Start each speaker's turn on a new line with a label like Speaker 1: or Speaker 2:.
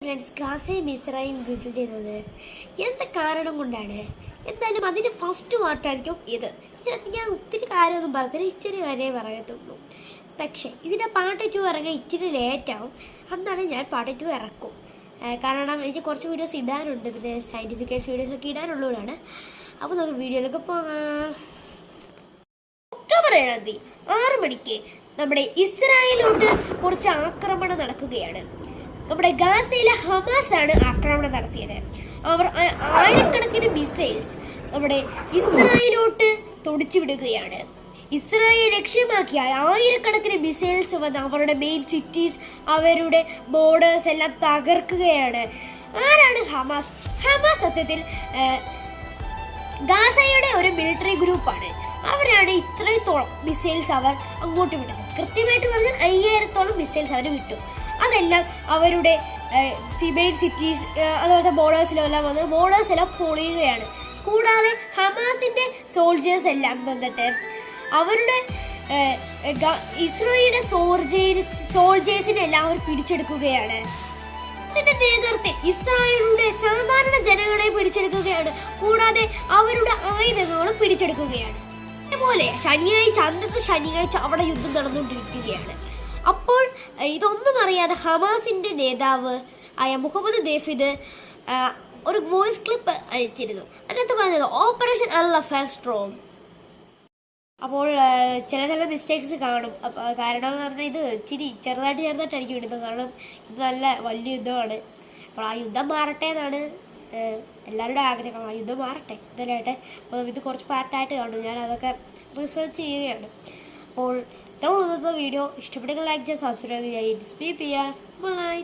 Speaker 1: Friends, ഗാസയും ഇസ്രായേലും യുദ്ധം ചെയ്തത് എന്ത് കാരണം കൊണ്ടാണ്? എന്തായാലും അതിൻ്റെ ഫസ്റ്റ് പാർട്ടായിരിക്കും ഇത്. ഇതിനകത്ത് ഞാൻ ഒത്തിരി കാര്യമൊന്നും പറഞ്ഞില്ല, ഇച്ചിരി കാര്യമേ പറയത്തുള്ളൂ. പക്ഷേ ഇതിൻ്റെ പാർട്ട് 2 ഇറങ്ങാൻ ഇച്ചിരി ലേറ്റാവും. അന്നാണ് ഞാൻ പാർട്ട് 2 ഇറക്കും. കാരണം എനിക്ക് കുറച്ച് വീഡിയോസ് ഇടാനുണ്ട്, പിന്നെ സയൻറ്റിഫിക്കേഷൻ വീഡിയോസൊക്കെ ഇടാനുള്ളതാണ്. അപ്പോൾ നമുക്ക് വീഡിയോയിലൊക്കെ പോകാം. ഒക്ടോബർ 7 6 മണിക്ക് നമ്മുടെ ഇസ്രായേലിലോട്ട് കുറച്ച് ആക്രമണം നടക്കുകയാണ്. നമ്മുടെ ഗാസയിലെ ഹമാസ് ആണ് ആക്രമണം നടത്തിയത്. അവർ ആയിരക്കണക്കിന് മിസൈൽസ് നമ്മുടെ ഇസ്രായേലിലോട്ട് തൊടിച്ചു വിടുകയാണ്. ഇസ്രായേൽ ലക്ഷ്യമാക്കിയ ആയിരക്കണക്കിന് മിസൈൽസ് വന്ന് അവരുടെ മെയിൻ സിറ്റീസ്, അവരുടെ ബോർഡേഴ്സ് എല്ലാം തകർക്കുകയാണ്. ആരാണ് ഹമാസ്? ഹമാസ് സത്യത്തിൽ ഗാസയുടെ ഒരു മിലിറ്ററി ഗ്രൂപ്പാണ്. അവരാണ് ഇത്രത്തോളം മിസൈൽസ് അവർ അങ്ങോട്ട് വിട്ടത്. കൃത്യമായിട്ട് പറഞ്ഞാൽ 5000-ഓളം മിസൈൽസ് അവർ വിട്ടു. അതെല്ലാം അവരുടെ മെയിൻ സിറ്റീസ്, അതുപോലത്തെ ബോർഡേഴ്സിലെല്ലാം വന്ന് ബോർഡേഴ്സ് എല്ലാം പൊളിയുകയാണ്. കൂടാതെ ഹമാസിന്റെ സോൾജേഴ്സ് എല്ലാം വന്നിട്ട് അവരുടെ ഇസ്രായേലിന്റെ സോൾജേഴ്സിനെ എല്ലാം അവർ പിടിച്ചെടുക്കുകയാണ്. ഇതിന്റെ നേതൃത്വത്തിൽ ഇസ്രായേലിന്റെ സാധാരണ ജനങ്ങളെ പിടിച്ചെടുക്കുകയാണ്. കൂടാതെ അവരുടെ ആയുധങ്ങളും പിടിച്ചെടുക്കുകയാണ്. അതേപോലെ അന്നത്തെ ശനിയാഴ്ച അവിടെ യുദ്ധം നടന്നുകൊണ്ടിരിക്കുകയാണ്. അപ്പോൾ ഇതൊന്നും അറിയാതെ ഹമാസിന്റെ നേതാവ് ആയ മുഹമ്മദ് ദേഫിദ് ഒരു വോയിസ് ക്ലിപ്പ് അയച്ചിരുന്നു. അതിനകത്ത് പറഞ്ഞത് ഓപ്പറേഷൻ അൽ-സ്ട്രോം. അപ്പോൾ ചില മിസ്റ്റേക്സ് കാണും. കാരണം എന്ന് പറഞ്ഞാൽ ഇത് ഇച്ചിരി ചെറുതായിട്ടായിരിക്കും ഇടുന്നത്. കാരണം ഇത് നല്ല വലിയ യുദ്ധമാണ്. അപ്പോൾ ആ യുദ്ധം മാറട്ടെ എന്നാണ് എല്ലാവരുടെ ആഗ്രഹം. ആ യുദ്ധം മാറട്ടെ ഇതിലായിട്ട്. അപ്പോൾ ഇത് കുറച്ച് പാർട്ടായിട്ട് കാണും. ഞാൻ അതൊക്കെ റിസർച്ച് ചെയ്യുകയാണ്. അപ്പോൾ ഇത്ര ഉള്ളത്തെ വീഡിയോ ഇഷ്ടപ്പെട്ടെങ്കിൽ ലൈക്ക് ചെയ്യുക, സബ്സ്ക്രൈബ് ചെയ്യുക, ബൈ.